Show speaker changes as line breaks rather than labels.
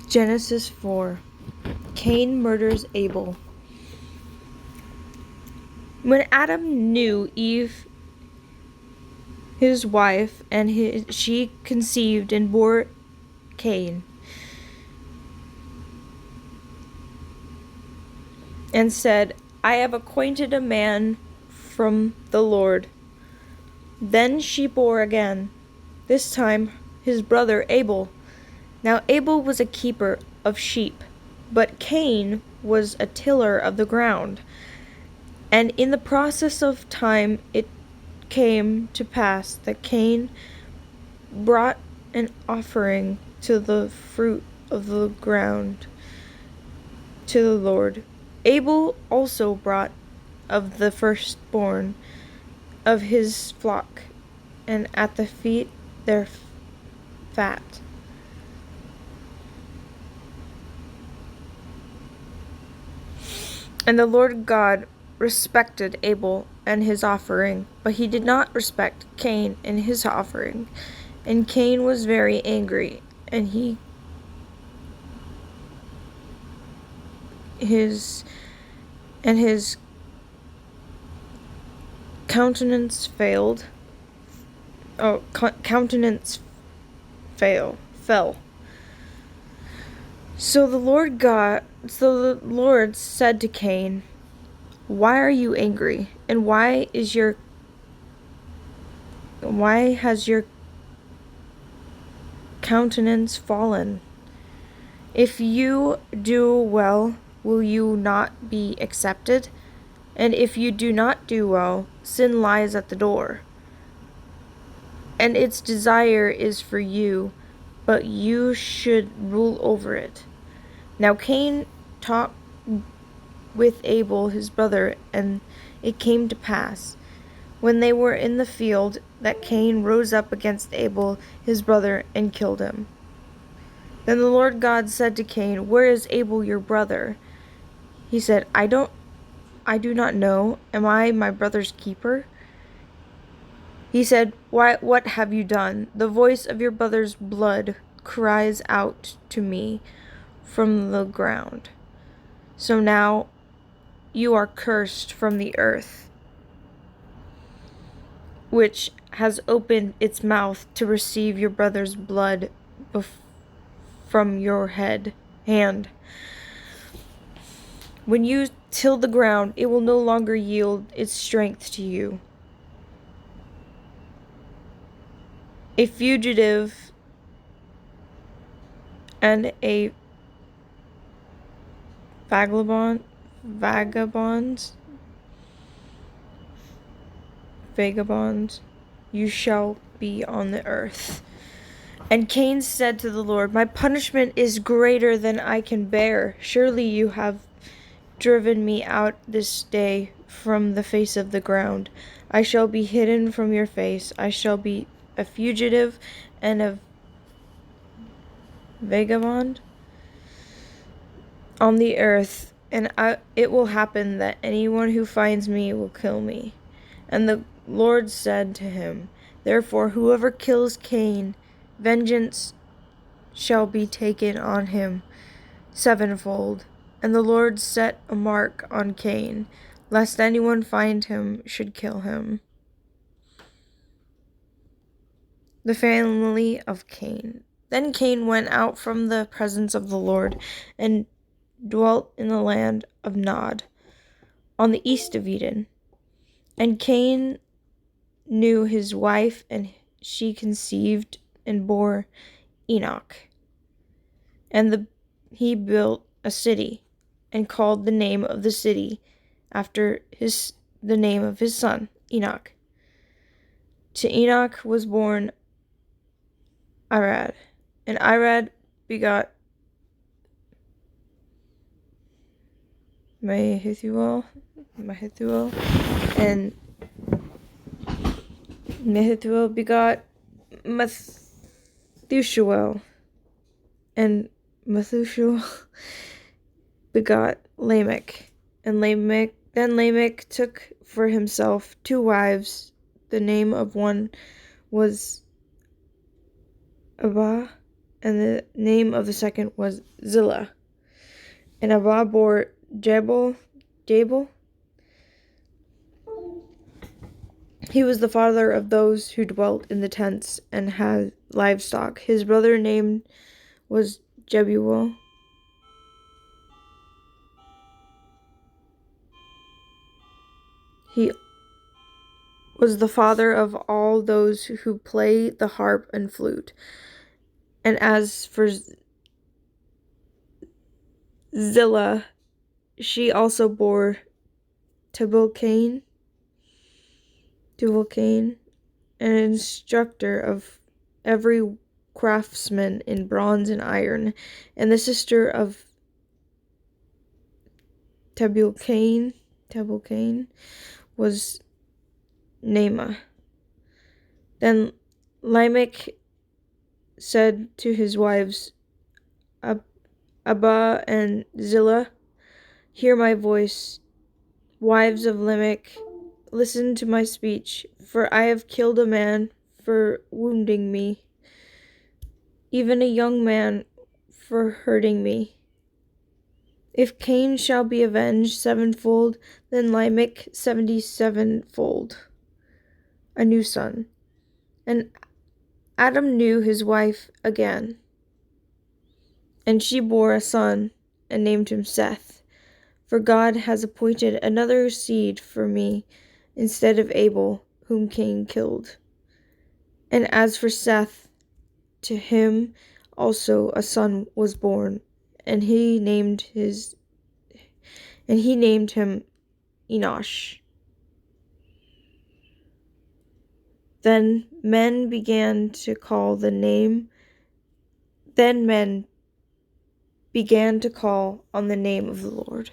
Genesis 4. Cain murders Abel. When Adam knew Eve, his wife, and she conceived and bore Cain, and said, I have acquainted a man from the Lord. Then she bore again, this time his brother Abel. Now Abel was a keeper of sheep, but Cain was a tiller of the ground. And in the process of time it came to pass that Cain brought an offering to the fruit of the ground to the Lord. Abel also brought of the firstborn of his flock, and at the feet their fat. And the Lord God respected Abel and his offering, but he did not respect Cain and his offering. And Cain was very angry, and his countenance failed. Fell. So the Lord said to Cain, why are you angry? And why has your countenance fallen? If you do well, will you not be accepted? And if you do not do well, sin lies at the door, and its desire is for you, but you should rule over it. Now Cain talked with Abel his brother, and it came to pass, when they were in the field, that Cain rose up against Abel his brother and killed him. Then the Lord God said to Cain, where is Abel your brother? He said, I do not know. Am I my brother's keeper? He said, what have you done? The voice of your brother's blood cries out to me from the ground. So now you are cursed from the earth, which has opened its mouth to receive your brother's blood from your hand. When you till the ground, it will no longer yield its strength to you. A fugitive and a vagabond, you shall be on the earth. And Cain said to the Lord, my punishment is greater than I can bear. Surely you have driven me out this day from the face of the ground. I shall be hidden from your face. I shall be a fugitive and a vagabond on the earth, and it will happen that anyone who finds me will kill me. And the Lord said to him, therefore whoever kills Cain, vengeance shall be taken on him sevenfold. And the Lord set a mark on Cain, lest anyone find him should kill him. The family of Cain. Then Cain went out from the presence of the Lord and dwelt in the land of Nod, on the east of Eden. And Cain knew his wife, and she conceived and bore Enoch. And he built a city, and called the name of the city after the name of his son, Enoch. To Enoch was born Irad, and Irad begot Mahithuel, and Mahithuel begot Methushael, and Methushael begot Lamech, and Lamech took for himself 2 wives. The name of one was Abah, and the name of the second was Zillah. And Abba bore Jabal. He was the father of those who dwelt in the tents and had livestock. His brother name was Jebuel. He was the father of all those who play the harp and flute. And as for Zillah, she also bore Tubal-Cain, an instructor of every craftsman in bronze and iron, and the sister of Tubal-Cain was Naamah. Then Lamech said to his wives, Abba and Zillah, hear my voice. Wives of Lamech, listen to my speech, for I have killed a man for wounding me, even a young man for hurting me. If Cain shall be avenged sevenfold, then Lamech 77-fold, a new son. And Adam knew his wife again, and she bore a son and named him Seth. For God has appointed another seed for me instead of Abel, whom Cain killed. And as for Seth, to him also a son was born, and he named him Enosh. Then men began to call on the name of the Lord.